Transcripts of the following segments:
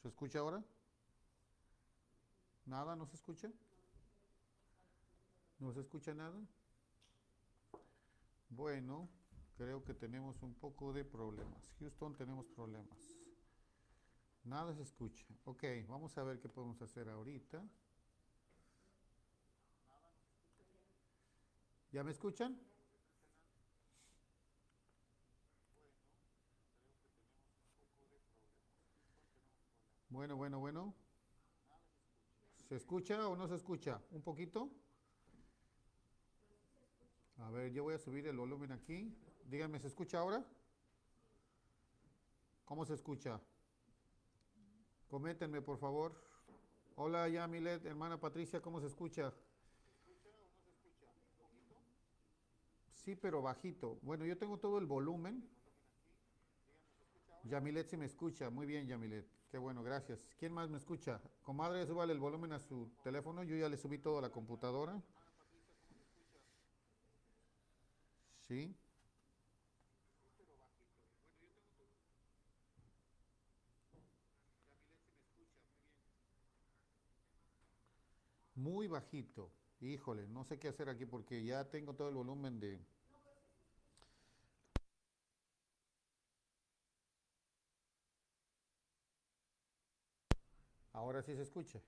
¿Se escucha ahora? ¿Nada? ¿No se escucha? ¿No se escucha nada? Bueno, creo que tenemos un poco de problemas. Houston, tenemos problemas. Nada se escucha. Ok, vamos a ver qué podemos hacer ahorita. ¿Ya me escuchan? Bueno, bueno, bueno. ¿Se escucha o no se escucha? ¿Un poquito? A ver, yo voy a subir el volumen aquí. Díganme, ¿se escucha ahora? ¿Cómo se escucha? Coméntenme, por favor. Hola, Yamilet, hermana Patricia, ¿cómo se escucha? Sí, pero bajito. Bueno, yo tengo todo el volumen. Yamilet sí me escucha. Muy bien, Yamilet. Qué bueno, gracias. ¿Quién más me escucha? Comadre, súbale el volumen a su teléfono. Yo ya le subí todo a la computadora. Sí. Muy bajito. Híjole, no sé qué hacer aquí porque ya tengo todo el volumen de... Ahora sí se escucha.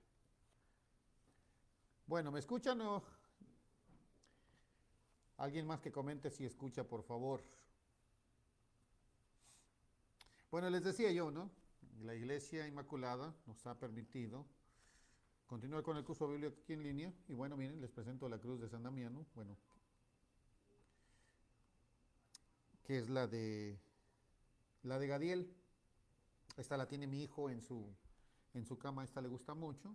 Bueno, ¿me escuchan o alguien más que comente si escucha, por favor? Bueno, les decía yo, ¿no? La Iglesia Inmaculada nos ha permitido continuar con el curso bíblico aquí en línea. Y bueno, miren, les presento la cruz de San Damiano. Bueno, que es la de Gadiel. Esta la tiene mi hijo en su cama, esta le gusta mucho.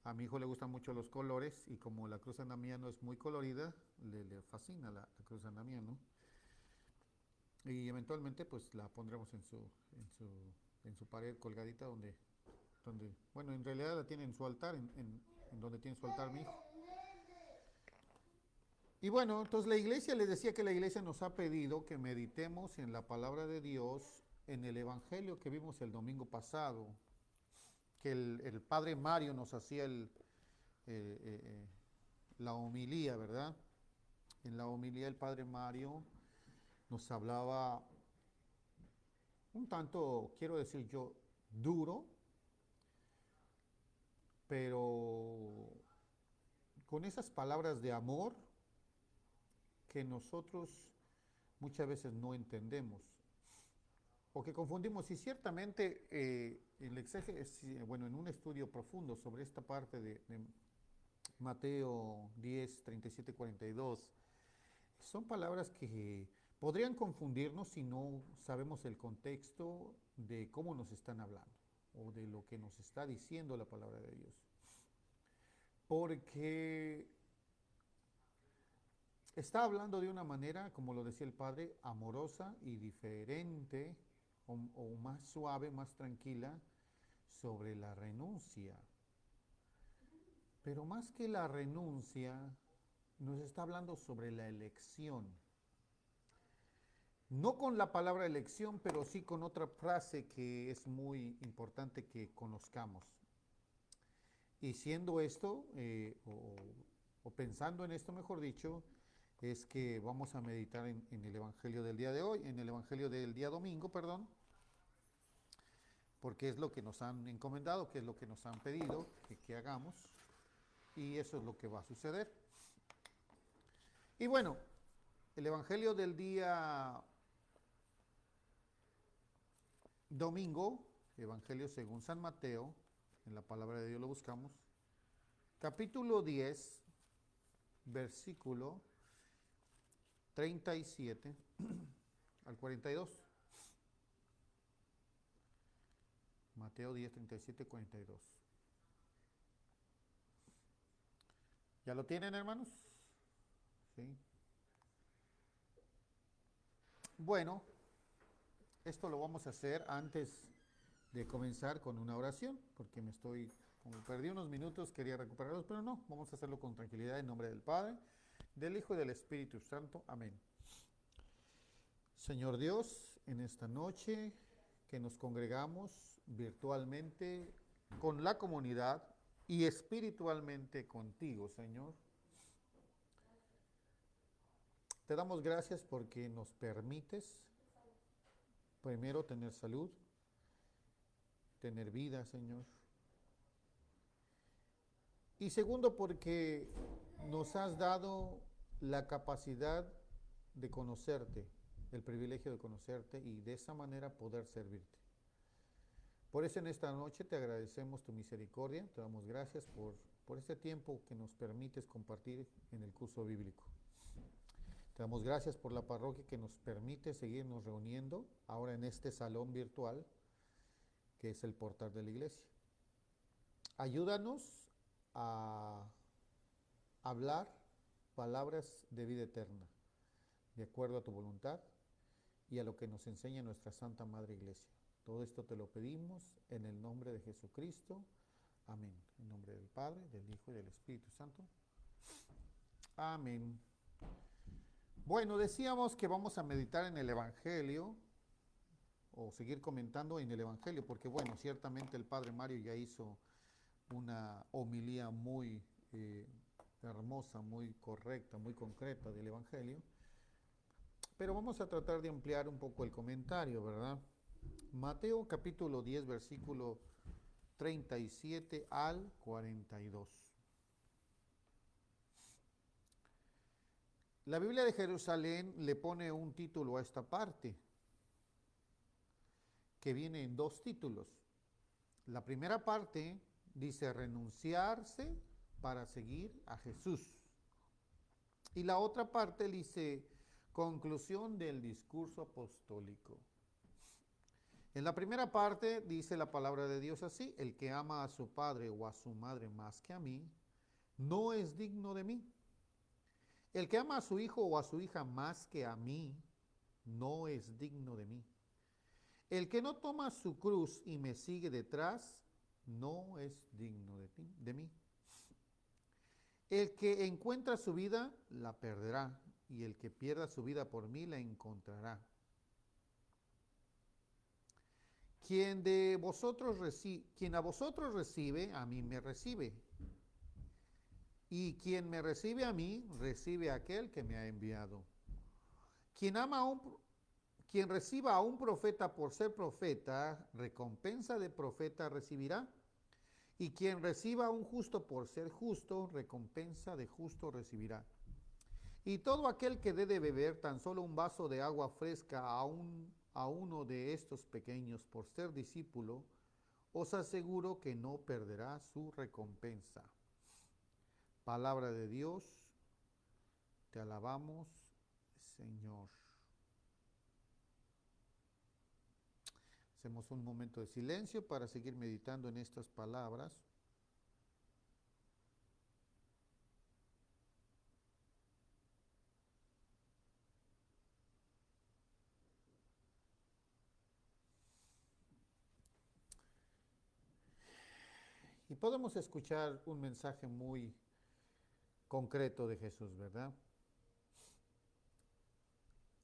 A mi hijo le gustan mucho los colores y como la cruz San Damiano es muy colorida, le fascina la cruz San Damiano. Y eventualmente pues la pondremos en su pared colgadita donde, bueno, en realidad la tiene en su altar, en donde tiene su altar mi hijo. Y bueno, entonces la iglesia, les decía que la iglesia nos ha pedido que meditemos en la palabra de Dios, en el evangelio que vimos el domingo pasado, que el padre Mario nos hacía eh, eh, la homilía, ¿verdad? En la homilía el padre Mario nos hablaba un tanto, quiero decir yo, duro, pero con esas palabras de amor que nosotros muchas veces no entendemos o que confundimos. Y ciertamente el exégesis, bueno, en un estudio profundo sobre esta parte de Mateo 10, 37, 42, son palabras que podrían confundirnos si no sabemos el contexto de cómo nos están hablando o de lo que nos está diciendo la palabra de Dios. Porque está hablando de una manera, como lo decía el padre, amorosa y diferente o más suave, más tranquila sobre la renuncia. Pero más que la renuncia, nos está hablando sobre la elección. No con la palabra elección, pero sí con otra frase que es muy importante que conozcamos. Y siendo esto, o pensando en esto, mejor dicho, es que vamos a meditar en el Evangelio del día de hoy, en el Evangelio del día domingo, perdón, porque es lo que nos han encomendado, que es lo que nos han pedido que hagamos, y eso es lo que va a suceder. Y bueno, el Evangelio del día domingo, Evangelio según San Mateo, en la palabra de Dios lo buscamos, capítulo 10, versículo 37 al 42. Mateo 10, 37, 42. ¿Ya lo tienen, hermanos? Sí. Bueno, esto lo vamos a hacer antes de comenzar con una oración, porque como perdí unos minutos, quería recuperarlos, pero no, vamos a hacerlo con tranquilidad en nombre del Padre, del Hijo y del Espíritu Santo. Amén. Señor Dios, en esta noche que nos congregamos, virtualmente con la comunidad y espiritualmente contigo, Señor. Te damos gracias porque nos permites, primero, tener salud, tener vida, Señor. Y segundo, porque nos has dado la capacidad de conocerte, el privilegio de conocerte y de esa manera poder servirte. Por eso en esta noche te agradecemos tu misericordia, te damos gracias por este tiempo que nos permites compartir en el curso bíblico. Te damos gracias por la parroquia que nos permite seguirnos reuniendo ahora en este salón virtual que es el portal de la iglesia. Ayúdanos a hablar palabras de vida eterna, de acuerdo a tu voluntad y a lo que nos enseña nuestra Santa Madre Iglesia. Todo esto te lo pedimos en el nombre de Jesucristo. Amén. En nombre del Padre, del Hijo y del Espíritu Santo. Amén. Bueno, decíamos que vamos a meditar en el Evangelio o seguir comentando en el Evangelio, porque bueno, ciertamente el Padre Mario ya hizo una homilía muy hermosa, muy correcta, muy concreta del Evangelio, pero vamos a tratar de ampliar un poco el comentario, ¿verdad? Mateo capítulo 10, versículo 37 al 42. La Biblia de Jerusalén le pone un título a esta parte, que viene en dos títulos. La primera parte dice renunciarse para seguir a Jesús. Y la otra parte dice conclusión del discurso apostólico. En la primera parte dice la palabra de Dios así: el que ama a su padre o a su madre más que a mí, no es digno de mí. El que ama a su hijo o a su hija más que a mí, no es digno de mí. El que no toma su cruz y me sigue detrás, no es digno de mí. El que encuentra su vida, la perderá, y el que pierda su vida por mí, la encontrará. Quien a vosotros recibe, a mí me recibe. Y quien me recibe a mí, recibe a aquel que me ha enviado. Quien reciba a un profeta por ser profeta, recompensa de profeta recibirá. Y quien reciba a un justo por ser justo, recompensa de justo recibirá. Y todo aquel que dé de beber tan solo un vaso de agua fresca a uno de estos pequeños por ser discípulo, os aseguro que no perderá su recompensa. Palabra de Dios, te alabamos, Señor. Hacemos un momento de silencio para seguir meditando en estas palabras. Y podemos escuchar un mensaje muy concreto de Jesús, ¿verdad?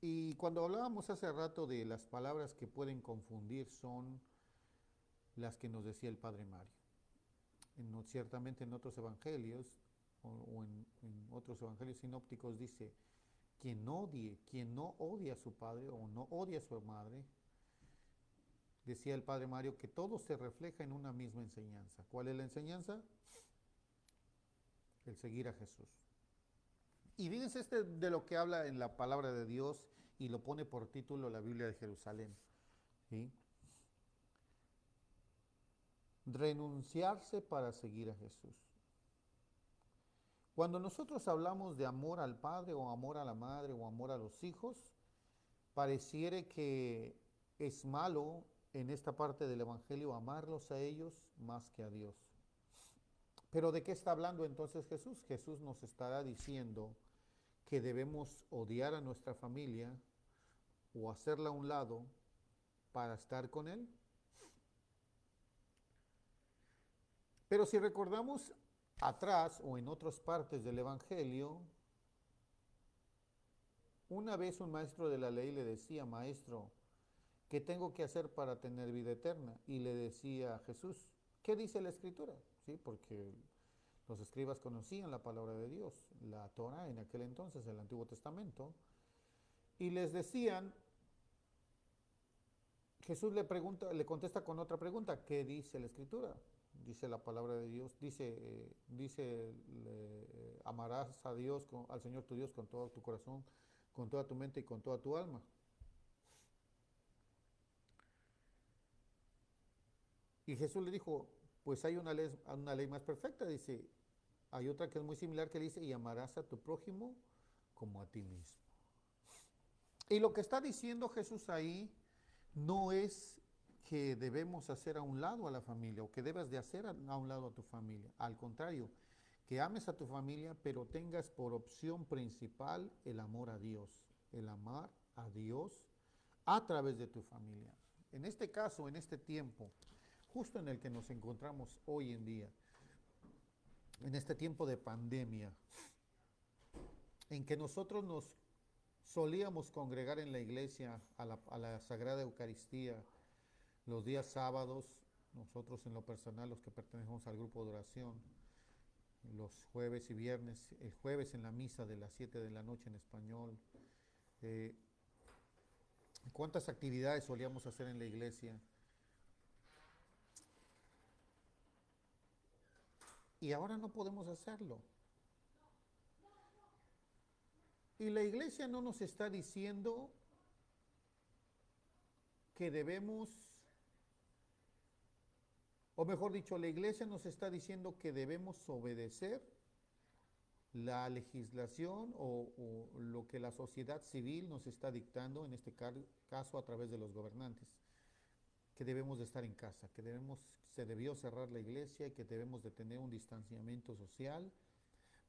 Y cuando hablábamos hace rato de las palabras que pueden confundir, son las que nos decía el Padre Mario. Ciertamente en otros evangelios o en otros evangelios sinópticos dice: quien no odia a su padre o no odia a su madre, decía el Padre Mario, que todo se refleja en una misma enseñanza. ¿Cuál es la enseñanza? El seguir a Jesús. Y fíjense de lo que habla en la palabra de Dios y lo pone por título la Biblia de Jerusalén. ¿Sí? Renunciarse para seguir a Jesús. Cuando nosotros hablamos de amor al padre o amor a la madre o amor a los hijos, pareciere que es malo en esta parte del Evangelio amarlos a ellos más que a Dios. Pero ¿de qué está hablando entonces Jesús? Jesús nos estará diciendo que debemos odiar a nuestra familia o hacerla a un lado para estar con Él. Pero si recordamos atrás o en otras partes del Evangelio, una vez un maestro de la ley le decía: maestro, ¿qué tengo que hacer para tener vida eterna? Y le decía a Jesús, ¿qué dice la Escritura? ¿Sí? Porque los escribas conocían la palabra de Dios, la Torah en aquel entonces, el Antiguo Testamento, y les decían, Jesús le pregunta, le contesta con otra pregunta, ¿qué dice la Escritura? Dice la palabra de Dios, amarás a Dios, al Señor tu Dios con todo tu corazón, con toda tu mente y con toda tu alma. Y Jesús le dijo, pues hay una ley más perfecta, dice, hay otra que es muy similar que dice, y amarás a tu prójimo como a ti mismo. Y lo que está diciendo Jesús ahí no es que debemos hacer a un lado a la familia o que debes de hacer a un lado a tu familia. Al contrario, que ames a tu familia, pero tengas por opción principal el amor a Dios, el amar a Dios a través de tu familia. En este caso, en este tiempo, justo en el que nos encontramos hoy en día, en este tiempo de pandemia, en que nosotros nos solíamos congregar en la iglesia a la Sagrada Eucaristía los días sábados, nosotros en lo personal, los que pertenecemos al grupo de oración, los jueves y viernes, el jueves en la misa de las 7 de la noche en español. Eh, ¿Cuántas actividades solíamos hacer en la iglesia? Y ahora no podemos hacerlo. Y la iglesia no nos está diciendo que debemos, o mejor dicho, la iglesia nos está diciendo que debemos obedecer la legislación o lo que la sociedad civil nos está dictando, en este caso a través de los gobernantes, que debemos de estar en casa, se debió cerrar la iglesia y que debemos de tener un distanciamiento social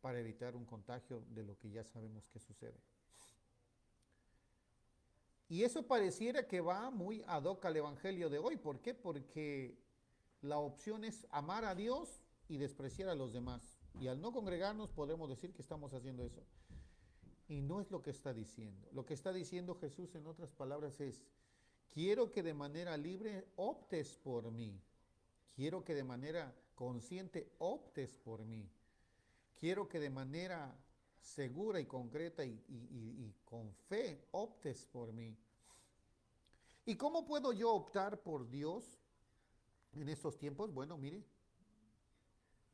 para evitar un contagio de lo que ya sabemos que sucede. Y eso pareciera que va muy ad hoc al evangelio de hoy. ¿Por qué? Porque la opción es amar a Dios y despreciar a los demás. Y al no congregarnos podemos decir que estamos haciendo eso. Y no es lo que está diciendo. Lo que está diciendo Jesús en otras palabras es, quiero que de manera libre optes por mí. Quiero que de manera consciente optes por mí. Quiero que de manera segura y concreta y con fe optes por mí. ¿Y cómo puedo yo optar por Dios en estos tiempos? Bueno, mire,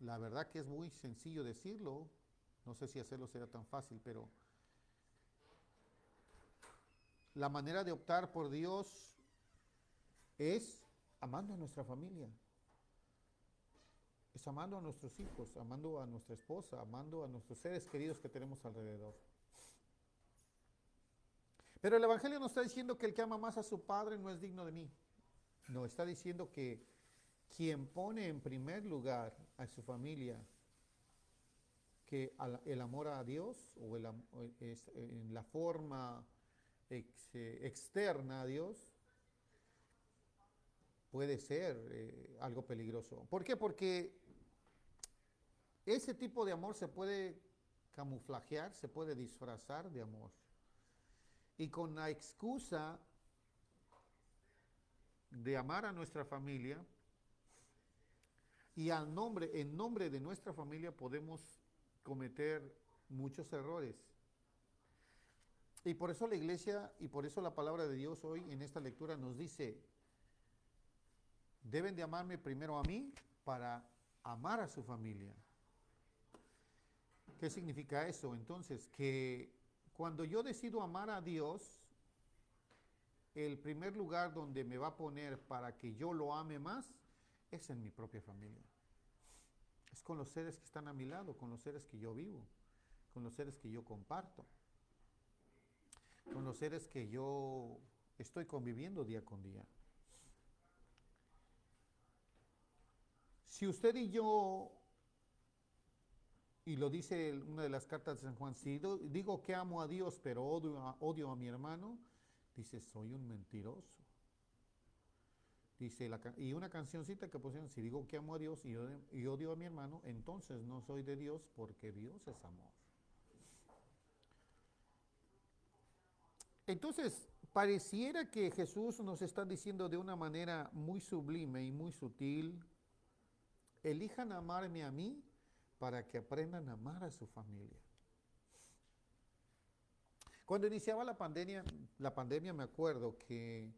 la verdad que es muy sencillo decirlo. No sé si hacerlo será tan fácil, pero la manera de optar por Dios es amando a nuestra familia. Es amando a nuestros hijos, amando a nuestra esposa, amando a nuestros seres queridos que tenemos alrededor. Pero el Evangelio no está diciendo que el que ama más a su padre no es digno de mí. No, está diciendo que quien pone en primer lugar a su familia que el amor a Dios o en la forma externa a Dios puede ser algo peligroso. ¿Por qué? Porque ese tipo de amor se puede camuflajear, se puede disfrazar de amor. Y con la excusa de amar a nuestra familia y en nombre de nuestra familia podemos cometer muchos errores. Y por eso la iglesia y por eso la palabra de Dios hoy en esta lectura nos dice, deben de amarme primero a mí para amar a su familia. ¿Qué significa eso? Entonces, que cuando yo decido amar a Dios, el primer lugar donde me va a poner para que yo lo ame más es en mi propia familia. Es con los seres que están a mi lado, con los seres que yo vivo, con los seres que yo comparto, con los seres que yo estoy conviviendo día con día. Si usted y yo, y lo dice una de las cartas de San Juan, si digo que amo a Dios pero odio a mi hermano, dice, soy un mentiroso. Dice, y una cancioncita que pusieron, si digo que amo a Dios y odio a mi hermano, entonces no soy de Dios porque Dios es amor. Entonces, pareciera que Jesús nos está diciendo de una manera muy sublime y muy sutil, elijan amarme a mí para que aprendan a amar a su familia. Cuando iniciaba la pandemia me acuerdo que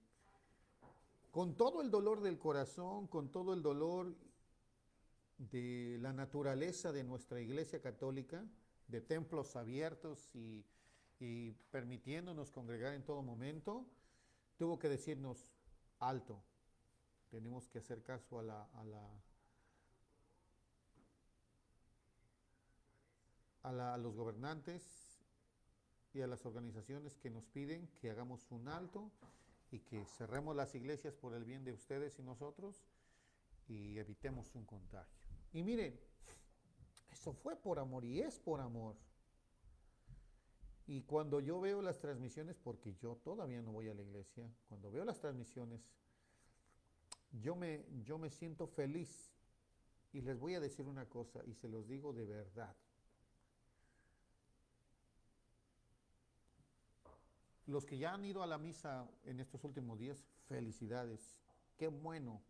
con todo el dolor del corazón, con todo el dolor de la naturaleza de nuestra iglesia católica, de templos abiertos y permitiéndonos congregar en todo momento, tuvo que decirnos, alto, tenemos que hacer caso a los gobernantes y a las organizaciones que nos piden que hagamos un alto y que cerremos las iglesias por el bien de ustedes y nosotros y evitemos un contagio. Y miren, eso fue por amor y es por amor. Y cuando yo veo las transmisiones, porque yo todavía no voy a la iglesia, cuando veo las transmisiones, yo me siento feliz. Y les voy a decir una cosa, y se los digo de verdad. Los que ya han ido a la misa en estos últimos días, felicidades. Qué bueno,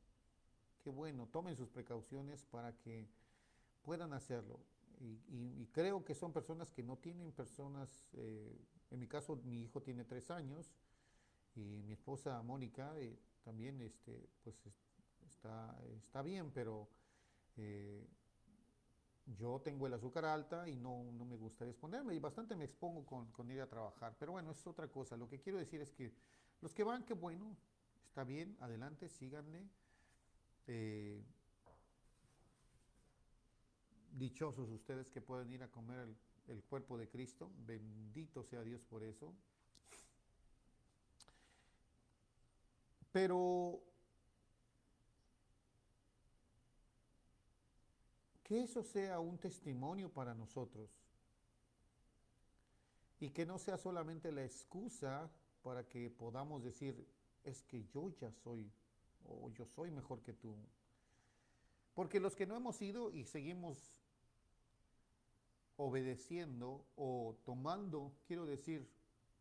qué bueno. Tomen sus precauciones para que puedan hacerlo. Y creo que son personas que no tienen personas, en mi caso mi hijo tiene 3 años y mi esposa Mónica también pues está bien, pero eh, yo tengo el azúcar alta y no me gustaría exponerme y bastante me expongo con ir a trabajar, pero bueno, es otra cosa. Lo que quiero decir es que los que van, qué bueno, está bien, adelante, síganle. Eh, Dichosos ustedes que pueden ir a comer el cuerpo de Cristo, bendito sea Dios por eso. Pero que eso sea un testimonio para nosotros y que no sea solamente la excusa para que podamos decir, es que yo ya soy o yo soy mejor que tú. Porque los que no hemos ido y seguimos obedeciendo o tomando, quiero decir,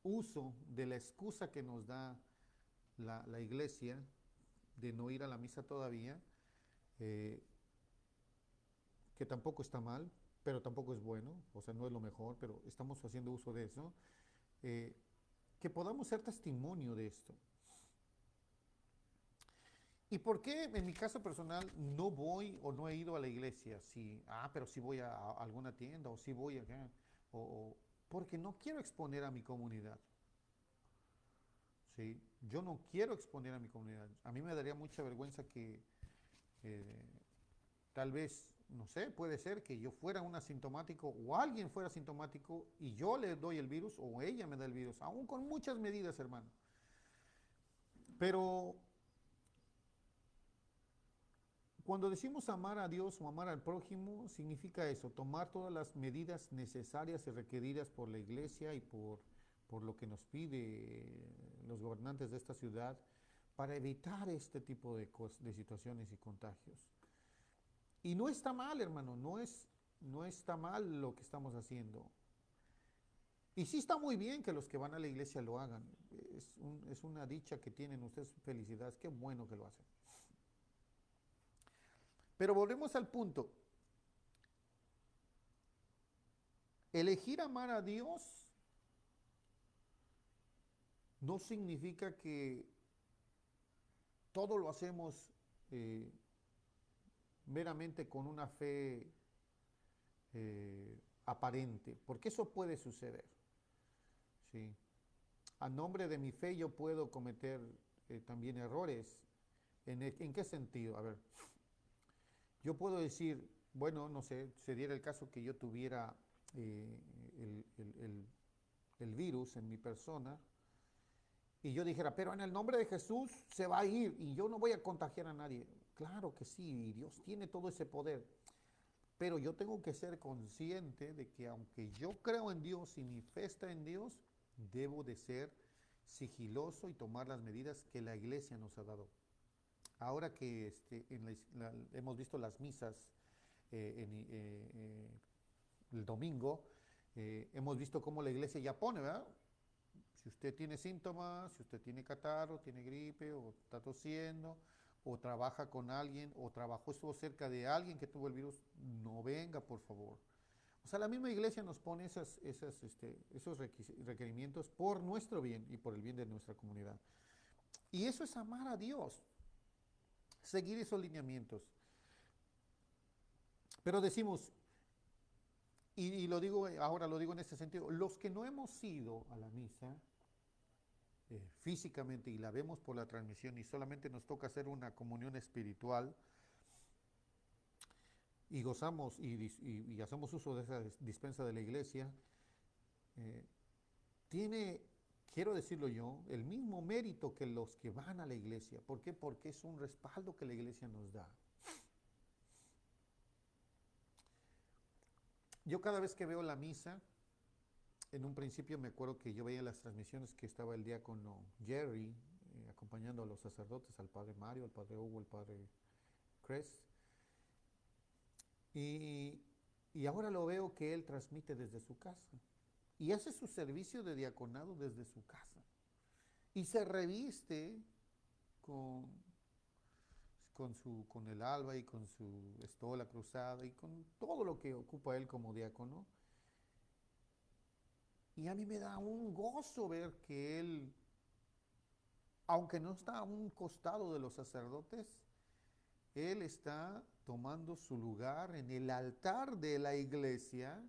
uso de la excusa que nos da la iglesia de no ir a la misa todavía, eh, que tampoco está mal, pero tampoco es bueno, o sea, no es lo mejor, pero estamos haciendo uso de eso, eh, que podamos ser testimonio de esto. ¿Y por qué en mi caso personal no voy o no he ido a la iglesia? Sí, pero sí voy a alguna tienda o sí voy acá, porque no quiero exponer a mi comunidad. ¿Sí? Yo no quiero exponer a mi comunidad. A mí me daría mucha vergüenza que eh, tal vez, no sé, puede ser que yo fuera un asintomático o alguien fuera asintomático y yo le doy el virus o ella me da el virus, aún con muchas medidas, hermano. Pero cuando decimos amar a Dios o amar al prójimo, significa eso, tomar todas las medidas necesarias y requeridas por la iglesia y por lo que nos pide los gobernantes de esta ciudad para evitar este tipo de situaciones y contagios. Y no está mal, hermano, no está mal lo que estamos haciendo. Y sí está muy bien que los que van a la iglesia lo hagan. Es una dicha que tienen ustedes, felicidades, qué bueno que lo hacen. Pero volvemos al punto. Elegir amar a Dios no significa que todo lo hacemos eh, meramente con una fe aparente, porque eso puede suceder. ¿Sí? A nombre de mi fe yo puedo cometer también errores. ¿En qué sentido? A ver, yo puedo decir, bueno, no sé, se diera el caso que yo tuviera eh, el, el- el- el virus en mi persona y yo dijera, pero en el nombre de Jesús se va a ir y yo no voy a contagiar a nadie. Claro que sí, Dios tiene todo ese poder, pero yo tengo que ser consciente de que aunque yo creo en Dios y mi fe está en Dios, debo de ser sigiloso y tomar las medidas que la iglesia nos ha dado. Ahora que hemos visto las misas el domingo, hemos visto cómo la iglesia ya pone, ¿verdad? Si usted tiene síntomas, si usted tiene catarro, tiene gripe, o está tosiendo, o trabaja con alguien, o trabajó, estuvo cerca de alguien que tuvo el virus, no venga, por favor. O sea, la misma iglesia nos pone esos requerimientos por nuestro bien y por el bien de nuestra comunidad. Y eso es amar a Dios, seguir esos lineamientos. Pero decimos, y lo digo ahora, lo digo en este sentido, los que no hemos ido a la misa físicamente y la vemos por la transmisión y solamente nos toca hacer una comunión espiritual y gozamos y hacemos uso de esa dispensa de la iglesia, eh, tiene, quiero decirlo yo, el mismo mérito que los que van a la iglesia. ¿Por qué? Porque es un respaldo que la iglesia nos da. Yo cada vez que veo la misa, en un principio me acuerdo que yo veía las transmisiones que estaba el diácono Jerry acompañando a los sacerdotes, al padre Mario, al padre Hugo, al padre Chris. Y, y ahora lo veo que él transmite desde su casa. Y hace su servicio de diaconado desde su casa. Y se reviste con, con el alba y con su estola cruzada y con todo lo que ocupa él como diácono. Y a mí me da un gozo ver que él, aunque no está a un costado de los sacerdotes, él está tomando su lugar en el altar de la iglesia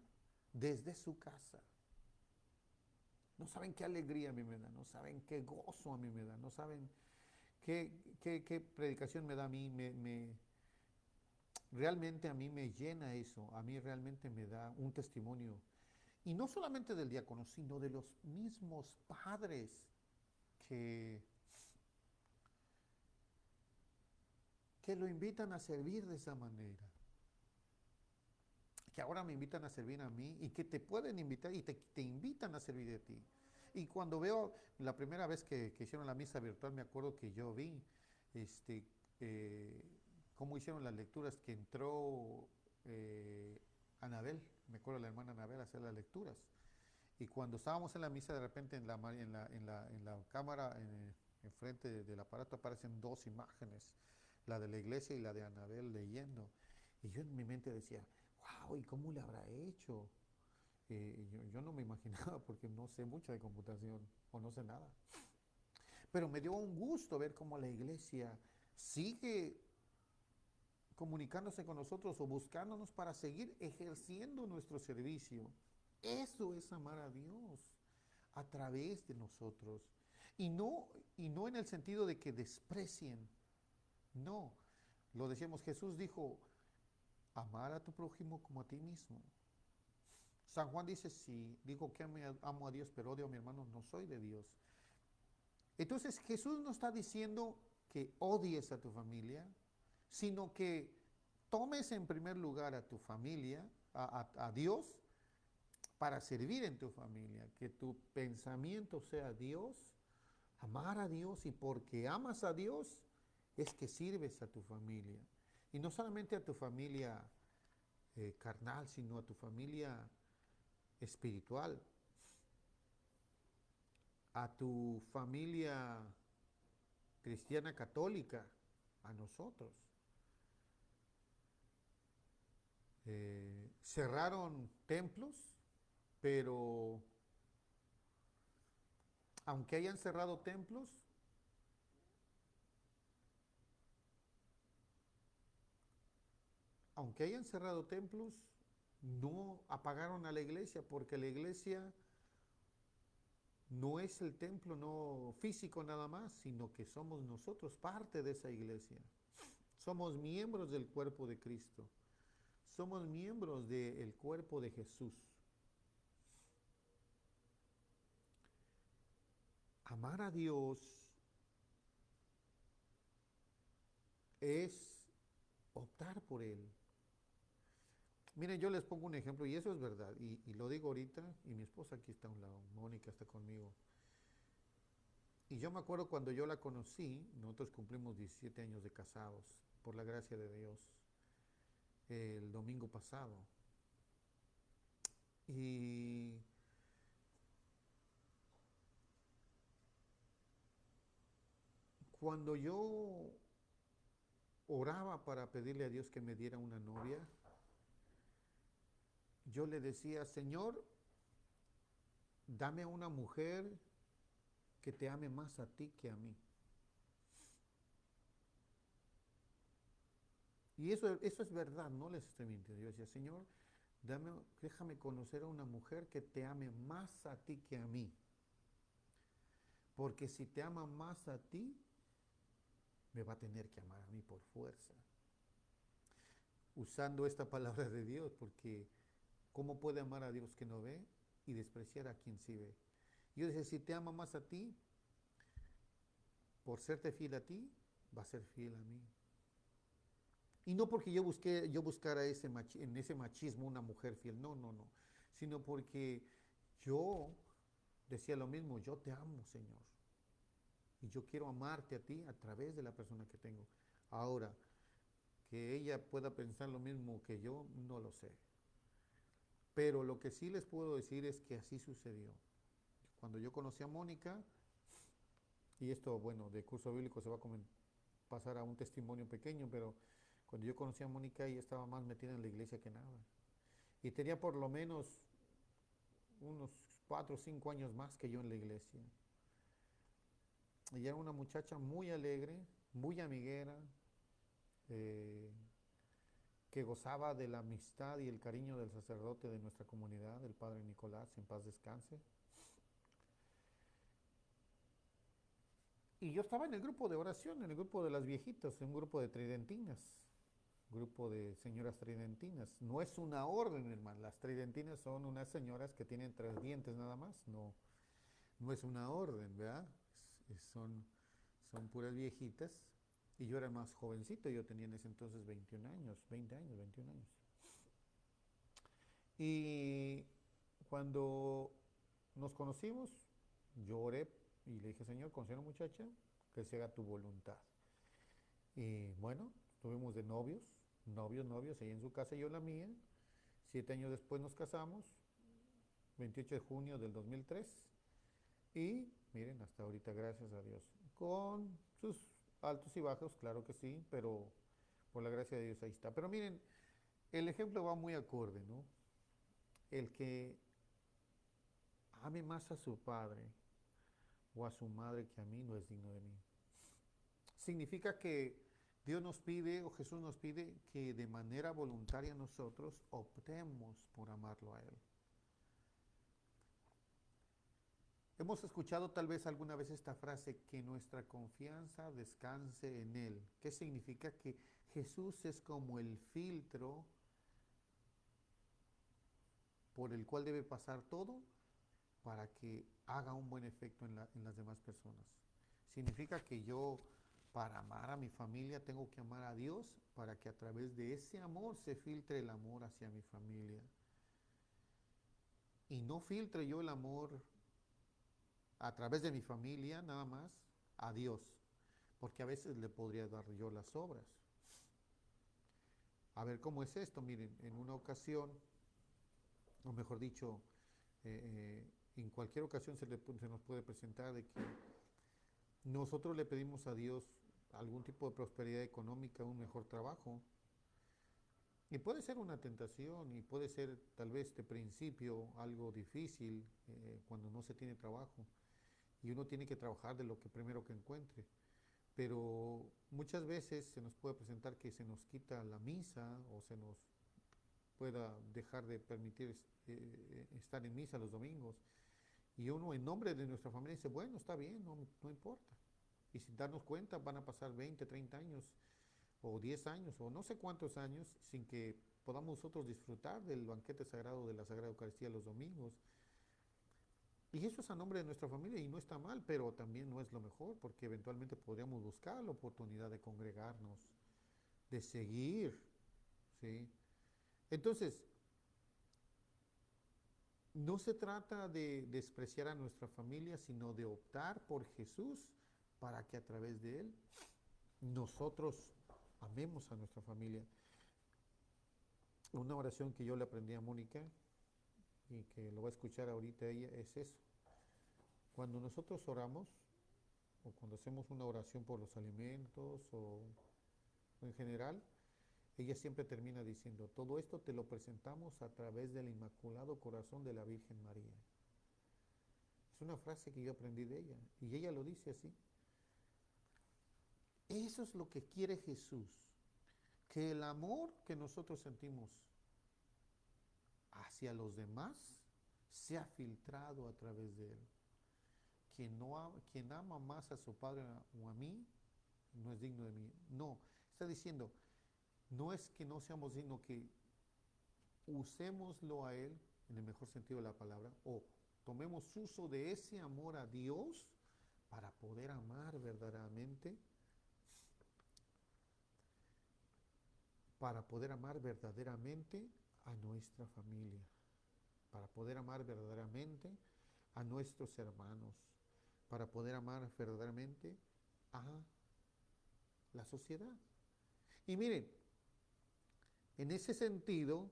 desde su casa. No saben qué alegría a mí me da, no saben qué gozo a mí me da, no saben qué predicación me da a mí, realmente a mí me llena eso, a mí realmente me da un testimonio. Y no solamente del diácono, sino de los mismos padres que, que lo invitan a servir de esa manera. Que ahora me invitan a servir a mí y que te pueden invitar y te invitan a servir de ti. Y cuando veo la primera vez que hicieron la misa virtual, me acuerdo que yo vi este, eh, cómo hicieron las lecturas, que entró Anabel, me acuerdo la hermana Anabel a hacer las lecturas. Y cuando estábamos en la misa, de repente en la cámara, enfrente del aparato, aparecen dos imágenes, la de la iglesia y la de Anabel leyendo. Y yo en mi mente decía, wow, ¿y cómo le habrá hecho? Yo no me imaginaba porque no sé mucho de computación o no sé nada. Pero me dio un gusto ver cómo la iglesia sigue comunicándose con nosotros o buscándonos para seguir ejerciendo nuestro servicio. Eso es amar a Dios a través de nosotros. Y no, y no en el sentido de que desprecien. No. Lo decíamos, Jesús dijo, amar a tu prójimo como a ti mismo. San Juan dice, si digo que amo a Dios pero odio a mi hermano, no soy de Dios. Entonces Jesús no está diciendo que odies a tu familia, sino que tomes en primer lugar a tu familia, a Dios, para servir en tu familia, que tu pensamiento sea Dios, amar a Dios, y porque amas a Dios es que sirves a tu familia. Y no solamente a tu familia carnal, sino a tu familia espiritual, a tu familia cristiana católica, a nosotros. Cerraron templos, pero aunque hayan cerrado templos, no apagaron a la iglesia, porque la iglesia no es el templo no físico nada más, sino que somos nosotros parte de esa iglesia. Somos miembros del cuerpo de Cristo. Somos miembros del cuerpo de Jesús. Amar a Dios es optar por Él. Miren, yo les pongo un ejemplo, y eso es verdad, y lo digo ahorita, y mi esposa aquí está a un lado, Mónica está conmigo. Y yo me acuerdo cuando yo la conocí, nosotros cumplimos 17 años de casados, por la gracia de Dios, el domingo pasado. Y cuando yo oraba para pedirle a Dios que me diera una novia, yo le decía, Señor, dame una mujer que te ame más a ti que a mí. Y eso es verdad, no les estoy mintiendo. Yo decía, Señor, déjame conocer a una mujer que te ame más a ti que a mí. Porque si te ama más a ti, me va a tener que amar a mí por fuerza. Usando esta palabra de Dios, porque ¿cómo puede amar a Dios que no ve y despreciar a quien sí ve? Yo decía, si te ama más a ti, por serte fiel a ti, va a ser fiel a mí. Y no porque yo buscara en ese machismo una mujer fiel, no, no, no, sino porque yo decía lo mismo, yo te amo, Señor, y yo quiero amarte a ti a través de la persona que tengo. Ahora, que ella pueda pensar lo mismo que yo, no lo sé. Pero lo que sí les puedo decir es que así sucedió. Cuando yo conocí a Mónica, y esto, bueno, de curso bíblico se va a pasar a un testimonio pequeño, pero cuando yo conocí a Mónica, ella estaba más metida en la iglesia que nada. Y tenía por lo menos unos 4 o 5 años más que yo en la iglesia. Ella era una muchacha muy alegre, muy amiguera, eh, que gozaba de la amistad y el cariño del sacerdote de nuestra comunidad, el padre Nicolás, en paz descanse. Y yo estaba en el grupo de oración, en el grupo de las viejitas, en un grupo de tridentinas, grupo de señoras tridentinas. No es una orden, hermano. Las tridentinas son unas señoras que tienen 3 dientes nada más. No, no es una orden, ¿verdad? Son puras viejitas. Y yo era más jovencito, yo tenía en ese entonces 21 años, 20 años, 21 años. Y cuando nos conocimos, yo oré y le dije, Señor, concede a una muchacha que se haga tu voluntad. Y bueno, estuvimos de novios, novios, ella en su casa y yo en la mía. 7 años después nos casamos, 28 de junio del 2003. Y miren, hasta ahorita, gracias a Dios. Con sus altos y bajos, claro que sí, pero por la gracia de Dios ahí está. Pero miren, el ejemplo va muy acorde, ¿no? El que ame más a su padre o a su madre que a mí no es digno de mí. Significa que Dios nos pide o Jesús nos pide que de manera voluntaria nosotros optemos por amarlo a Él. Hemos escuchado tal vez alguna vez esta frase, que nuestra confianza descanse en Él. ¿Qué significa? Que Jesús es como el filtro por el cual debe pasar todo para que haga un buen efecto en las demás personas. Significa que yo, para amar a mi familia, tengo que amar a Dios para que a través de ese amor se filtre el amor hacia mi familia. Y no filtre yo el amor a través de mi familia nada más a Dios, porque a veces le podría dar yo las obras. A ver, ¿cómo es esto? Miren, en una ocasión, o mejor dicho, en cualquier ocasión se nos puede presentar de que nosotros le pedimos a Dios algún tipo de prosperidad económica, un mejor trabajo. Y puede ser una tentación y puede ser tal vez de principio algo difícil cuando no se tiene trabajo y uno tiene que trabajar de lo que primero que encuentre. Pero muchas veces se nos puede presentar que se nos quita la misa o se nos pueda dejar de permitir estar en misa los domingos. Y uno en nombre de nuestra familia dice, bueno, está bien, no, no importa. Y sin darnos cuenta van a pasar 20, 30 años o 10 años o no sé cuántos años sin que podamos nosotros disfrutar del banquete sagrado de la Sagrada Eucaristía los domingos. Y eso es a nombre de nuestra familia y no está mal, pero también no es lo mejor porque eventualmente podríamos buscar la oportunidad de congregarnos, de seguir, ¿sí? Entonces, no se trata de despreciar a nuestra familia, sino de optar por Jesús para que a través de Él nosotros amemos a nuestra familia. Una oración que yo le aprendí a Mónica y que lo va a escuchar ahorita ella es eso. Cuando nosotros oramos, o cuando hacemos una oración por los alimentos o en general, ella siempre termina diciendo, todo esto te lo presentamos a través del Inmaculado Corazón de la Virgen María. Es una frase que yo aprendí de ella y ella lo dice así. Eso es lo que quiere Jesús, que el amor que nosotros sentimos hacia los demás sea filtrado a través de él. Quien ama más a su padre o a mí no es digno de mí. No, está diciendo, no es que no seamos dignos, que usémoslo a él en el mejor sentido de la palabra, o tomemos uso de ese amor a Dios para poder amar verdaderamente, a nuestra familia, para poder amar verdaderamente a nuestros hermanos, para poder amar verdaderamente a la sociedad. Y miren, en ese sentido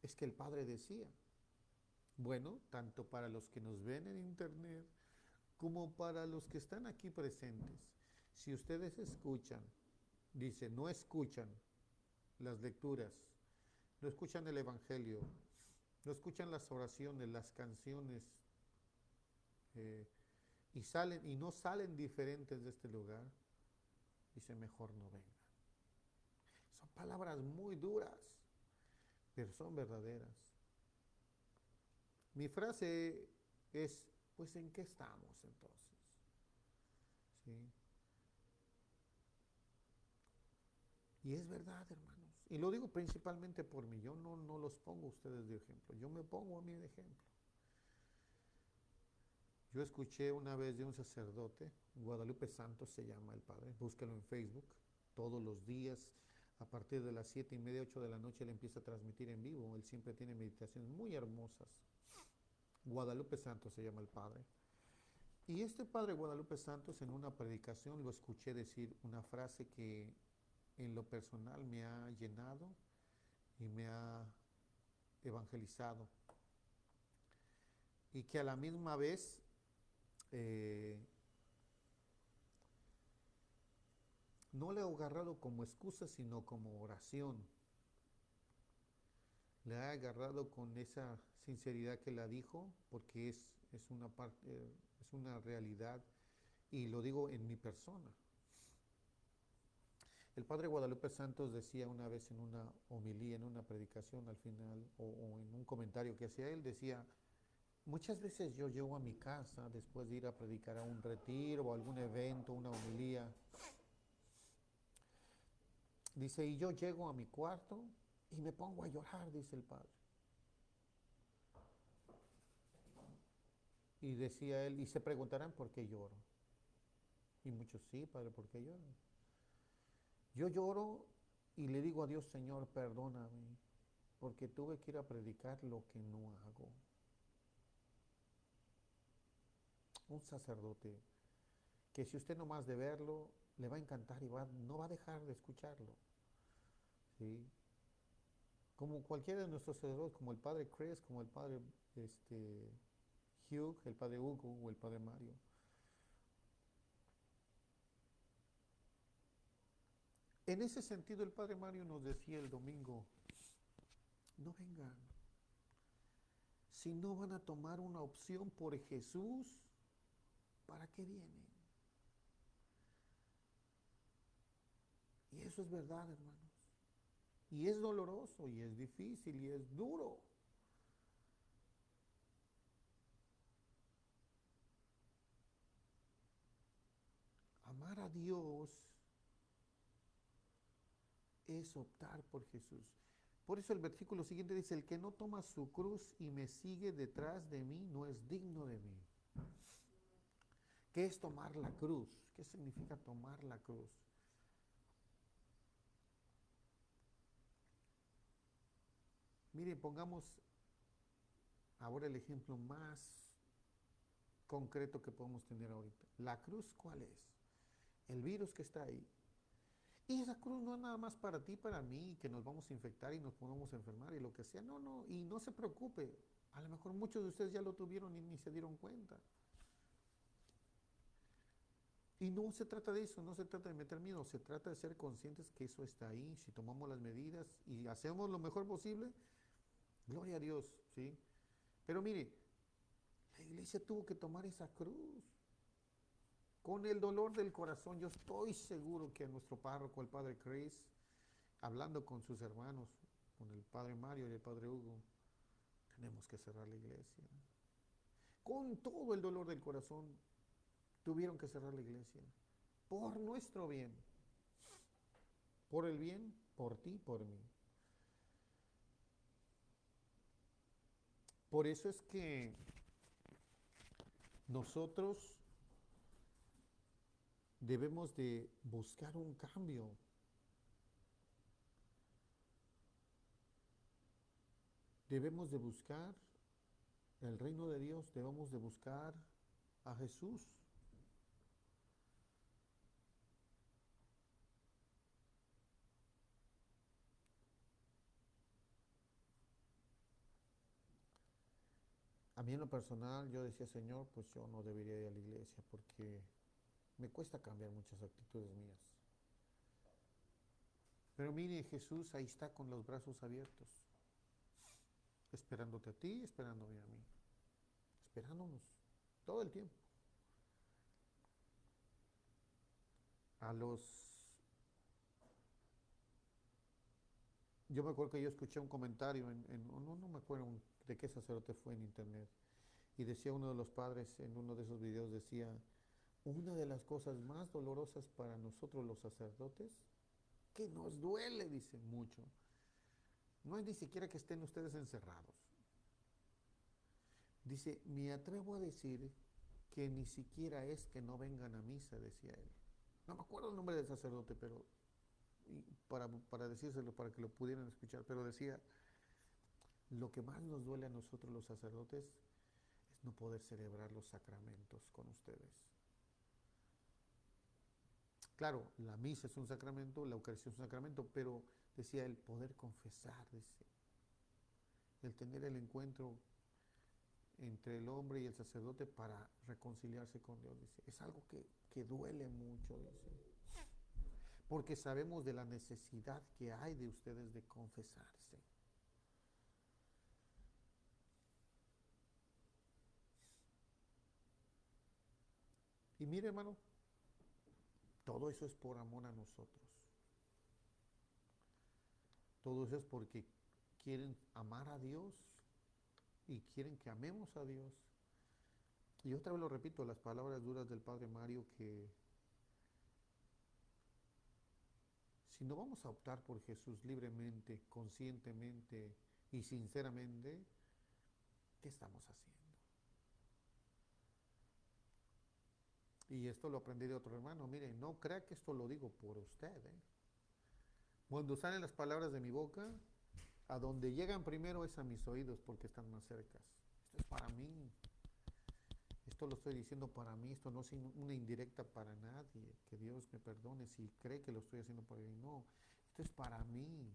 es que el Padre decía, bueno, tanto para los que nos ven en internet como para los que están aquí presentes, si ustedes escuchan, dice, no escuchan las lecturas, no escuchan el Evangelio, no escuchan las oraciones, las canciones, eh, y no salen diferentes de este lugar, dice, mejor no vengan. Son palabras muy duras, pero son verdaderas. Mi frase es, pues, ¿en qué estamos entonces? ¿Sí? Y es verdad, hermanos. Y lo digo principalmente por mí. Yo no los pongo a ustedes de ejemplo. Yo me pongo a mí de ejemplo. Yo escuché una vez de un sacerdote, Guadalupe Santos se llama el padre, búsquelo en Facebook, todos los días, a partir de las 7:30, 8 de la noche, él empieza a transmitir en vivo. Él siempre tiene meditaciones muy hermosas. Guadalupe Santos se llama el padre. Y este padre Guadalupe Santos, en una predicación lo escuché decir una frase que en lo personal me ha llenado y me ha evangelizado, y que a la misma vez eh, no le he agarrado como excusa, sino como oración. Le he agarrado con esa sinceridad que la dijo, porque es una parte, es una realidad, y lo digo en mi persona. El padre Guadalupe Santos decía una vez en una homilía, en una predicación al final, o en un comentario que hacía él, decía, muchas veces yo llego a mi casa después de ir a predicar a un retiro o algún evento, una homilía. Dice, y yo llego a mi cuarto y me pongo a llorar, dice el padre. Y decía él, y se preguntarán por qué lloro. Y muchos, sí, padre, ¿por qué lloro? Yo lloro y le digo a Dios, Señor, perdóname, porque tuve que ir a predicar lo que no hago. Un sacerdote que si usted nomás de verlo, le va a encantar y no va a dejar de escucharlo. ¿Sí? Como cualquiera de nuestros sacerdotes, como el padre Chris, como el padre Hugh, el padre Hugo o el padre Mario. En ese sentido, el padre Mario nos decía el domingo, no vengan. Si no van a tomar una opción por Jesús, ¿para qué vienen? Y eso es verdad, hermanos. Y es doloroso, y es difícil, y es duro. Amar a Dios es optar por Jesús. Por eso el versículo siguiente dice, el que no toma su cruz y me sigue detrás de mí no es digno de mí. ¿Qué es tomar la cruz? ¿Qué significa tomar la cruz? Mire, pongamos ahora el ejemplo más concreto que podemos tener ahorita. ¿La cruz cuál es? El virus que está ahí. Y esa cruz no es nada más para ti, para mí, que nos vamos a infectar y nos podemos enfermar y lo que sea. No, no, y no se preocupe. A lo mejor muchos de ustedes ya lo tuvieron y ni se dieron cuenta. Y no se trata de eso, no se trata de meter miedo, se trata de ser conscientes que eso está ahí. Si tomamos las medidas y hacemos lo mejor posible, gloria a Dios, ¿sí? Pero mire, la iglesia tuvo que tomar esa cruz. Con el dolor del corazón, yo estoy seguro que a nuestro párroco, el padre Chris, hablando con sus hermanos, con el padre Mario y el padre Hugo, tenemos que cerrar la iglesia. Con todo el dolor del corazón, tuvieron que cerrar la iglesia. Por nuestro bien. Por el bien, por ti, por mí. Por eso es que nosotros debemos de buscar un cambio. Debemos de buscar el reino de Dios, debemos de buscar a Jesús. A mí en lo personal yo decía, Señor, pues yo no debería ir a la iglesia porque me cuesta cambiar muchas actitudes mías. Pero mire, Jesús ahí está con los brazos abiertos, esperándote a ti, esperándome a mí, esperándonos todo el tiempo. A los... Yo me acuerdo que yo escuché un comentario, no me acuerdo de qué sacerdote fue en internet, y decía uno de los padres en uno de esos videos, decía, una de las cosas más dolorosas para nosotros los sacerdotes, que nos duele, dice mucho, no es ni siquiera que estén ustedes encerrados. Dice, me atrevo a decir que ni siquiera es que no vengan a misa, decía él. No me acuerdo el nombre del sacerdote, pero para decírselo, para que lo pudieran escuchar, pero decía, lo que más nos duele a nosotros los sacerdotes es no poder celebrar los sacramentos con ustedes. Claro, la misa es un sacramento, la Eucaristía es un sacramento, pero decía el poder confesar, dice, el tener el encuentro entre el hombre y el sacerdote para reconciliarse con Dios, dice, es algo que duele mucho, dice, porque sabemos de la necesidad que hay de ustedes de confesarse. Y mire, hermano, todo eso es por amor a nosotros. Todo eso es porque quieren amar a Dios y quieren que amemos a Dios. Y otra vez lo repito, las palabras duras del Padre Mario, que si no vamos a optar por Jesús libremente, conscientemente y sinceramente, ¿qué estamos haciendo? Y esto lo aprendí de otro hermano. Mire, no crea que esto lo digo por usted. Cuando salen las palabras de mi boca, a donde llegan primero es a mis oídos porque están más cercas. Esto es para mí. Esto lo estoy diciendo para mí. Esto no es una indirecta para nadie. Que Dios me perdone si cree que lo estoy haciendo para mí. No, esto es para mí.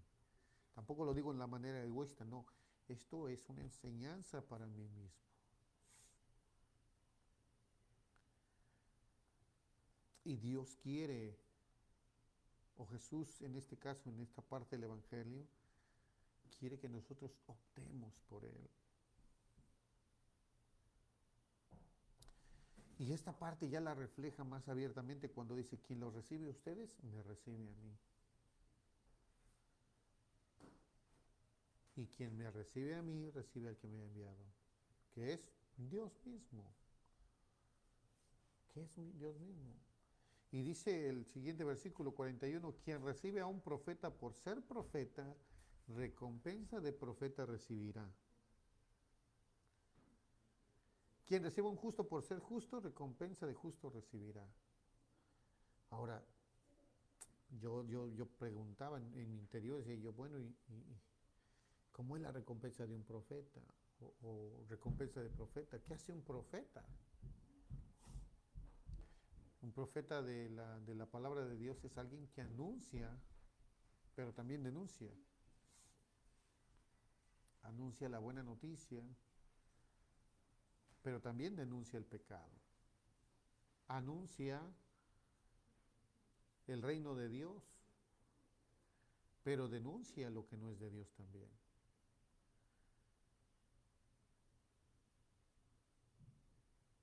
Tampoco lo digo en la manera egoísta. No, esto es una enseñanza para mí mismo. Y Dios quiere, o Jesús en este caso, en esta parte del Evangelio, quiere que nosotros optemos por Él. Y esta parte ya la refleja más abiertamente cuando dice, quien los recibe a ustedes, me recibe a mí. Y quien me recibe a mí, recibe al que me ha enviado, que es Dios mismo. Que es Dios mismo. Y dice el siguiente versículo 41, quien recibe a un profeta por ser profeta, recompensa de profeta recibirá. Quien recibe a un justo por ser justo, recompensa de justo recibirá. Ahora, yo preguntaba en mi interior, decía yo, bueno, ¿cómo es la recompensa de un profeta? O recompensa de profeta. ¿Qué hace un profeta? Un profeta de la palabra de Dios es alguien que anuncia, pero también denuncia. Anuncia la buena noticia, pero también denuncia el pecado. Anuncia el reino de Dios, pero denuncia lo que no es de Dios también.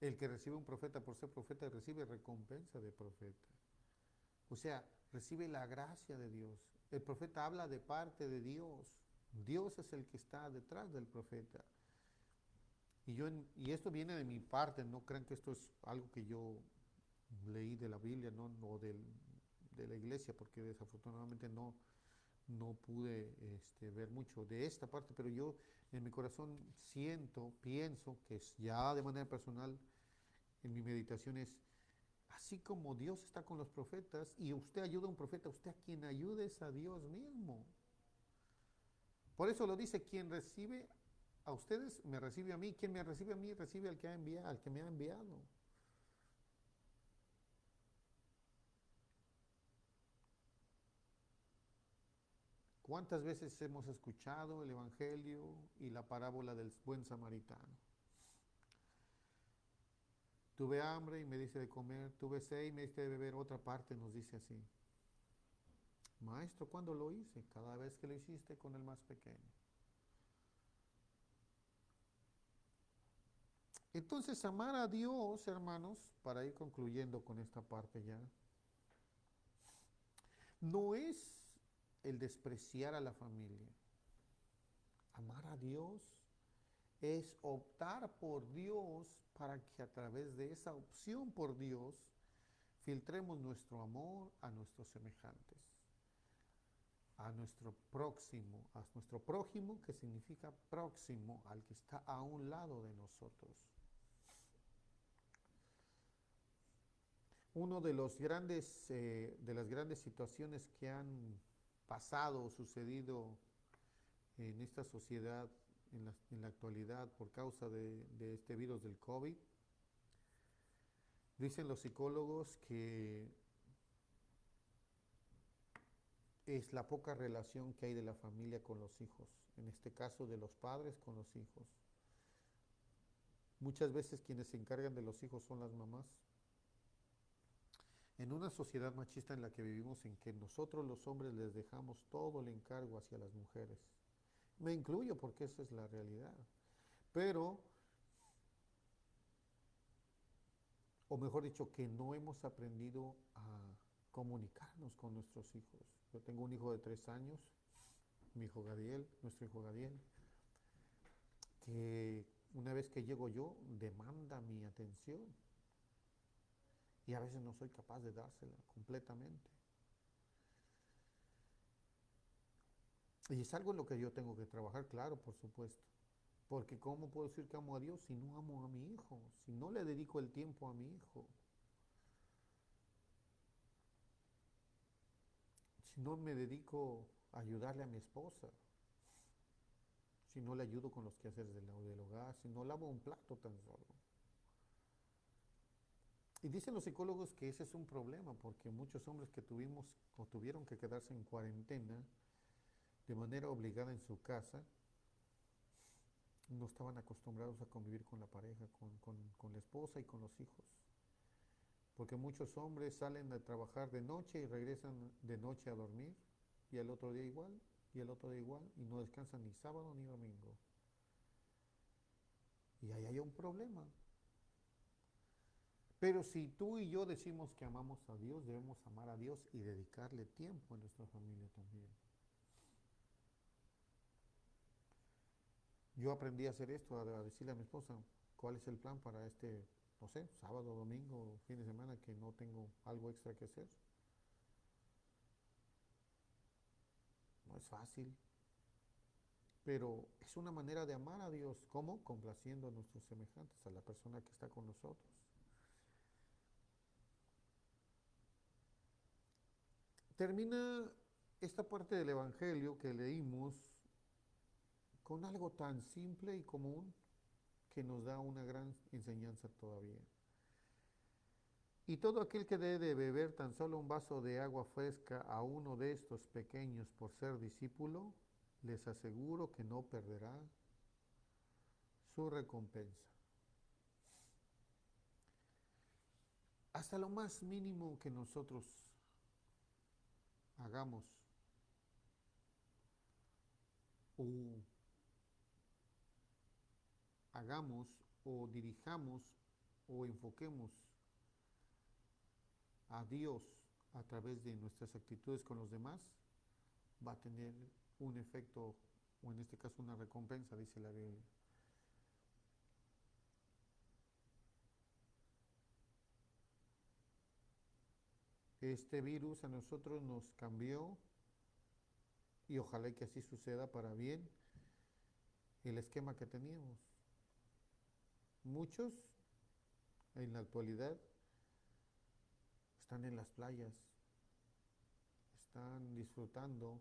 El que recibe un profeta por ser profeta recibe recompensa de profeta. O sea, recibe la gracia de Dios. El profeta habla de parte de Dios. Dios es el que está detrás del profeta. Y esto viene de mi parte, no crean que esto es algo que yo leí de la Biblia, no, de la iglesia, porque desafortunadamente no pude ver mucho de esta parte, pero yo en mi corazón siento, pienso que es ya de manera personal, en mi meditación es, así como Dios está con los profetas y usted ayuda a un profeta, usted a quien ayude es a Dios mismo. Por eso lo dice, quien recibe a ustedes me recibe a mí, quien me recibe a mí recibe al que me ha enviado. ¿Cuántas veces hemos escuchado el Evangelio y la parábola del buen samaritano? Tuve hambre y me dice de comer, tuve sed y me diste de beber, otra parte nos dice así. Maestro, ¿cuándo lo hice? Cada vez que lo hiciste con el más pequeño. Entonces, amar a Dios, hermanos, para ir concluyendo con esta parte ya, no es el despreciar a la familia. Amar a Dios es optar por Dios para que a través de esa opción por Dios filtremos nuestro amor a nuestros semejantes, a nuestro próximo, a nuestro prójimo, que significa próximo, al que está a un lado de nosotros. Uno de los de las grandes situaciones que han pasado o sucedido en esta sociedad en la actualidad por causa de este virus del COVID, dicen los psicólogos que es la poca relación que hay de la familia con los hijos, en este caso de los padres con los hijos. Muchas veces quienes se encargan de los hijos son las mamás. En una sociedad machista en la que vivimos, en que nosotros los hombres les dejamos todo el encargo hacia las mujeres. Me incluyo porque esa es la realidad. Pero, o mejor dicho, que no hemos aprendido a comunicarnos con nuestros hijos. Yo tengo un hijo de 3 años, mi hijo Gadiel, nuestro hijo Gadiel, que una vez que llego yo demanda mi atención y a veces no soy capaz de dársela completamente. Y es algo en lo que yo tengo que trabajar, claro, por supuesto. Porque ¿cómo puedo decir que amo a Dios si no amo a mi hijo? Si no le dedico el tiempo a mi hijo. Si no me dedico a ayudarle a mi esposa. Si no le ayudo con los quehaceres del hogar. Si no lavo un plato tan solo. Y dicen los psicólogos que ese es un problema porque muchos hombres que tuvimos o tuvieron que quedarse en cuarentena de manera obligada en su casa, no estaban acostumbrados a convivir con la pareja, con la esposa y con los hijos. Porque muchos hombres salen a trabajar de noche y regresan de noche a dormir, y al otro día igual, y al otro día igual, y no descansan ni sábado ni domingo. Y ahí hay un problema. Pero si tú y yo decimos que amamos a Dios, debemos amar a Dios y dedicarle tiempo a nuestra familia también. Yo aprendí a hacer esto, a decirle a mi esposa cuál es el plan para este, no sé, sábado, domingo, fin de semana, que no tengo algo extra que hacer. No es fácil, pero es una manera de amar a Dios. ¿Cómo? Complaciendo a nuestros semejantes, a la persona que está con nosotros. Termina esta parte del Evangelio que leímos con algo tan simple y común que nos da una gran enseñanza todavía. Y todo aquel que dé de beber tan solo un vaso de agua fresca a uno de estos pequeños por ser discípulo, les aseguro que no perderá su recompensa. Hasta lo más mínimo que nosotros hagamos o hagamos o dirijamos o enfoquemos a Dios a través de nuestras actitudes con los demás, va a tener un efecto, o en este caso una recompensa, dice la Biblia. Este virus a nosotros nos cambió, y ojalá que así suceda para bien, el esquema que teníamos. Muchos en la actualidad están en las playas, están disfrutando,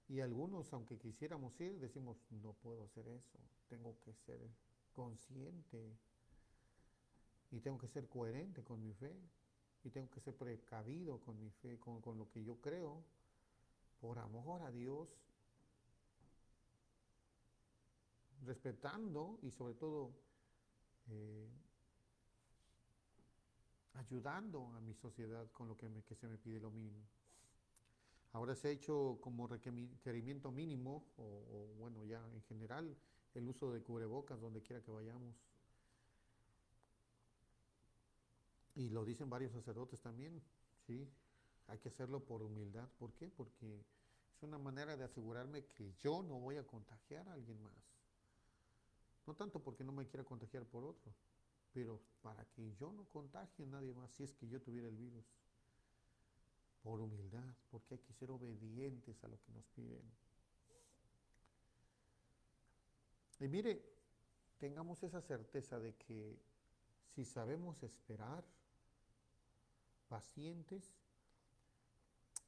y algunos, aunque quisiéramos ir, decimos, no puedo hacer eso, tengo que ser consciente y tengo que ser coherente con mi fe y tengo que ser precavido con mi fe, con lo que yo creo, por amor a Dios, respetando y sobre todo eh, ayudando a mi sociedad con lo que se me pide lo mínimo. Ahora se ha hecho como requerimiento mínimo, bueno, ya en general, el uso de cubrebocas donde quiera que vayamos. Y lo dicen varios sacerdotes también, ¿sí? Hay que hacerlo por humildad. ¿Por qué? Porque es una manera de asegurarme que yo no voy a contagiar a alguien más. No tanto porque no me quiera contagiar por otro, pero para que yo no contagie a nadie más si es que yo tuviera el virus. Por humildad, porque hay que ser obedientes a lo que nos piden. Y mire, tengamos esa certeza de que si sabemos esperar, pacientes,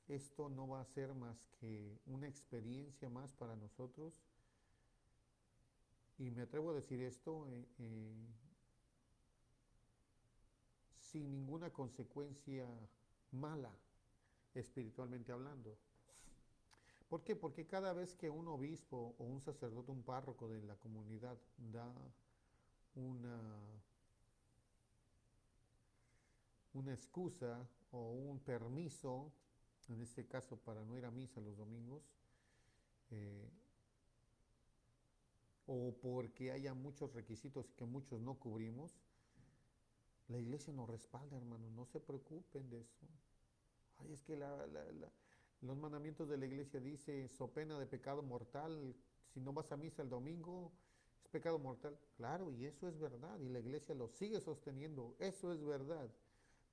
esto no va a ser más que una experiencia más para nosotros. Y me atrevo a decir esto sin ninguna consecuencia mala, espiritualmente hablando. ¿Por qué? Porque cada vez que un obispo o un sacerdote, un párroco de la comunidad da una, una excusa o un permiso, en este caso para no ir a misa los domingos, eh, o porque haya muchos requisitos que muchos no cubrimos, la iglesia nos respalda, hermano, no se preocupen de eso. Ay, es que los mandamientos de la iglesia dice, so pena de pecado mortal, si no vas a misa el domingo, es pecado mortal. Claro, y eso es verdad, y la iglesia lo sigue sosteniendo, eso es verdad.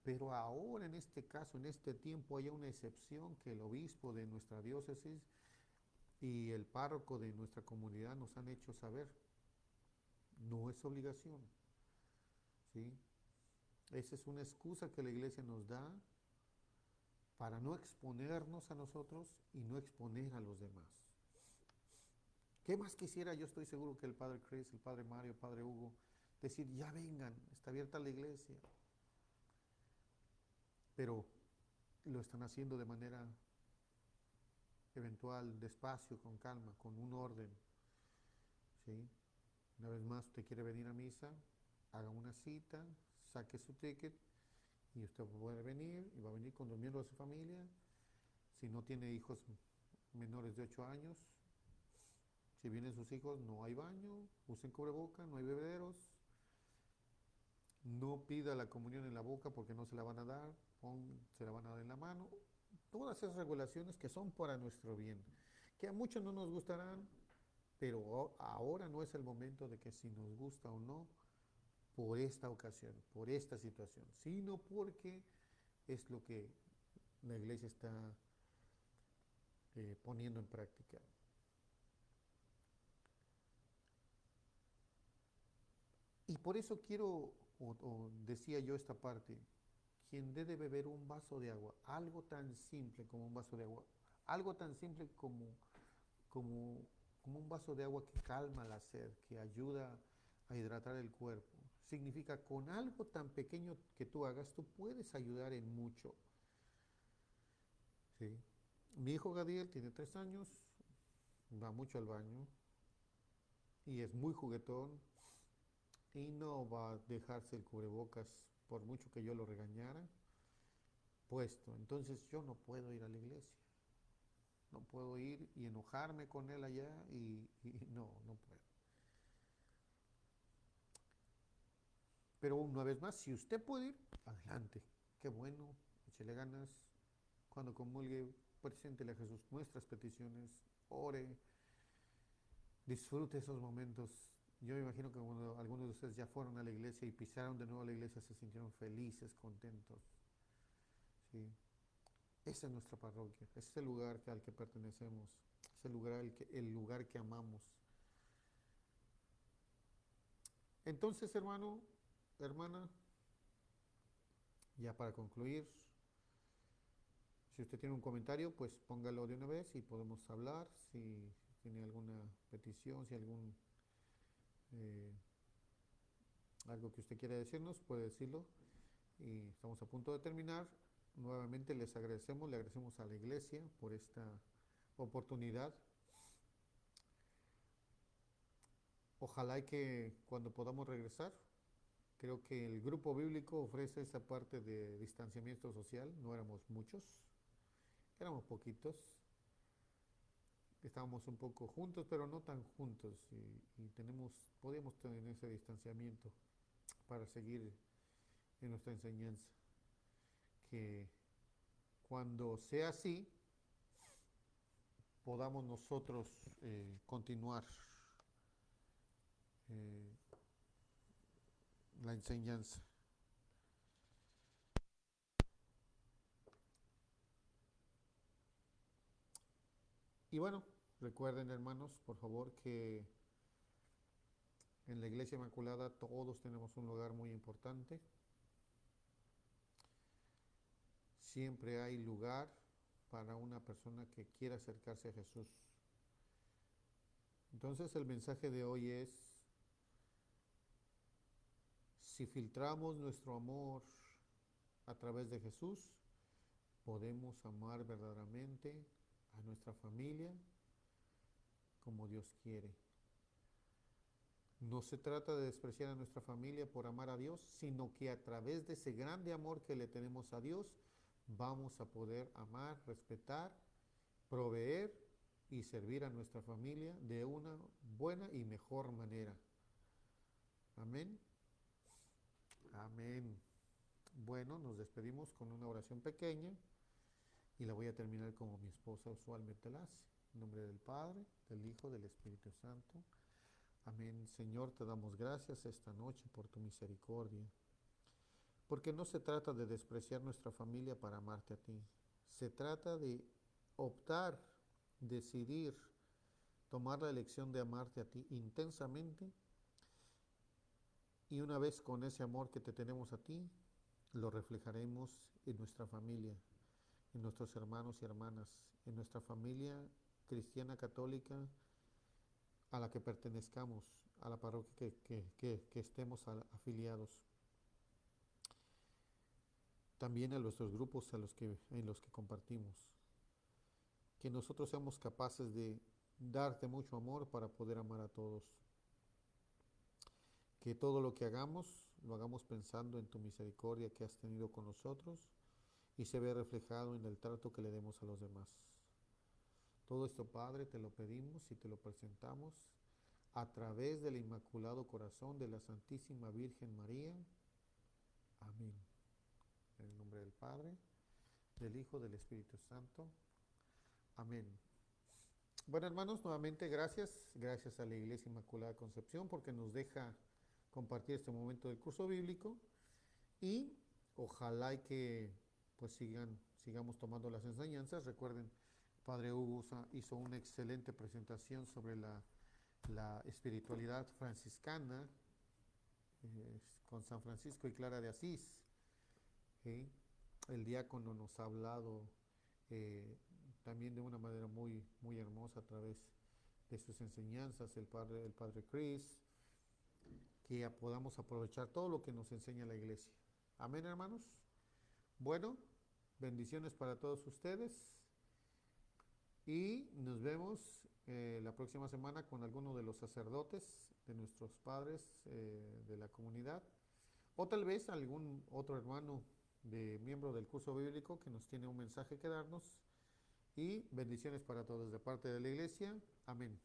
Pero ahora en este caso, en este tiempo, hay una excepción que el obispo de nuestra diócesis y el párroco de nuestra comunidad nos han hecho saber. No es obligación, ¿sí? Esa es una excusa que la iglesia nos da para no exponernos a nosotros y no exponer a los demás. ¿Qué más quisiera? Yo estoy seguro que el padre Chris, el padre Mario, el padre Hugo, decir, ya vengan, está abierta la iglesia. Pero lo están haciendo de manera eventual, despacio, con calma, con un orden. ¿Sí? Una vez más, usted quiere venir a misa, haga una cita, saque su ticket y usted puede venir y va a venir con los miembros de su familia. Si no tiene hijos menores de 8 años, si vienen sus hijos, no hay baño, usen cubreboca, no hay bebederos, no pida la comunión en la boca porque no se la van a dar, se la van a dar en la mano. Todas esas regulaciones que son para nuestro bien, que a muchos no nos gustarán, pero ahora no es el momento de que si nos gusta o no, por esta ocasión, por esta situación, sino porque es lo que la iglesia está poniendo en práctica. Y por eso quiero, o decía yo esta parte, quien debe beber un vaso de agua, algo tan simple como un vaso de agua, algo tan simple como, como un vaso de agua que calma la sed, que ayuda a hidratar el cuerpo. Significa con algo tan pequeño que tú hagas, tú puedes ayudar en mucho. ¿Sí? Mi hijo Gadiel tiene 3 años, va mucho al baño y es muy juguetón y no va a dejarse el cubrebocas por mucho que yo lo regañara. puesto. Entonces yo no puedo ir a la iglesia. No puedo ir y enojarme con él allá y no puedo. Pero una vez más, si usted puede ir, adelante. Qué bueno, échele ganas. Cuando comulgue, preséntele a Jesús nuestras peticiones, ore, disfrute esos momentos. Yo me imagino que cuando algunos de ustedes ya fueron a la iglesia y pisaron de nuevo a la iglesia, se sintieron felices, contentos. ¿Sí? Esa es nuestra parroquia, ese es el lugar al que pertenecemos, es el lugar que amamos. Entonces, hermano, hermana, ya para concluir, si usted tiene un comentario, pues póngalo de una vez y podemos hablar. Si tiene alguna petición, si eh, algo que usted quiera decirnos, puede decirlo. Y estamos a punto de terminar. Nuevamente les agradecemos, le agradecemos a la iglesia por esta oportunidad. Ojalá y que cuando podamos regresar, creo que el grupo bíblico ofrece esa parte de distanciamiento social. No éramos muchos, éramos poquitos. Estábamos un poco juntos, pero no tan juntos. Y podíamos tener ese distanciamiento para seguir en nuestra enseñanza. Que cuando sea así, podamos nosotros continuar eh, la enseñanza. Y bueno, recuerden hermanos, por favor, que en la Iglesia Inmaculada todos tenemos un lugar muy importante. Siempre hay lugar para una persona que quiera acercarse a Jesús. Entonces el mensaje de hoy es, si filtramos nuestro amor a través de Jesús, podemos amar verdaderamente a nuestra familia como Dios quiere. No se trata de despreciar a nuestra familia por amar a Dios, sino que a través de ese grande amor que le tenemos a Dios, vamos a poder amar, respetar, proveer y servir a nuestra familia de una buena y mejor manera. Amén. Amén. Bueno, nos despedimos con una oración pequeña y la voy a terminar como mi esposa usualmente la hace. En nombre del Padre, del Hijo, del Espíritu Santo. Amén. Señor, te damos gracias esta noche por tu misericordia. Porque no se trata de despreciar nuestra familia para amarte a ti. Se trata de optar, decidir, tomar la elección de amarte a ti intensamente y una vez con ese amor que te tenemos a ti, lo reflejaremos en nuestra familia, en nuestros hermanos y hermanas, en nuestra familia cristiana católica a la que pertenezcamos, a la parroquia que estemos afiliados. También a nuestros grupos en los que compartimos. Que nosotros seamos capaces de darte mucho amor para poder amar a todos. Que todo lo que hagamos, lo hagamos pensando en tu misericordia que has tenido con nosotros y se ve reflejado en el trato que le demos a los demás. Todo esto, Padre, te lo pedimos y te lo presentamos a través del Inmaculado Corazón de la Santísima Virgen María. Amén. En el nombre del Padre, del Hijo, del Espíritu Santo. Amén. Bueno, hermanos, nuevamente gracias a la Iglesia Inmaculada Concepción porque nos deja compartir este momento del curso bíblico y ojalá y que pues sigamos tomando las enseñanzas. Recuerden, Padre Hugo hizo una excelente presentación sobre la espiritualidad franciscana con San Francisco y Clara de Asís. ¿Sí? El diácono nos ha hablado también de una manera muy hermosa a través de sus enseñanzas, el padre Chris, que podamos aprovechar todo lo que nos enseña la iglesia. Amén, hermanos. Bueno, bendiciones para todos ustedes y nos vemos la próxima semana con alguno de los sacerdotes de nuestros padres de la comunidad o tal vez algún otro hermano de miembro del curso bíblico que nos tiene un mensaje que darnos y bendiciones para todos de parte de la iglesia. Amén.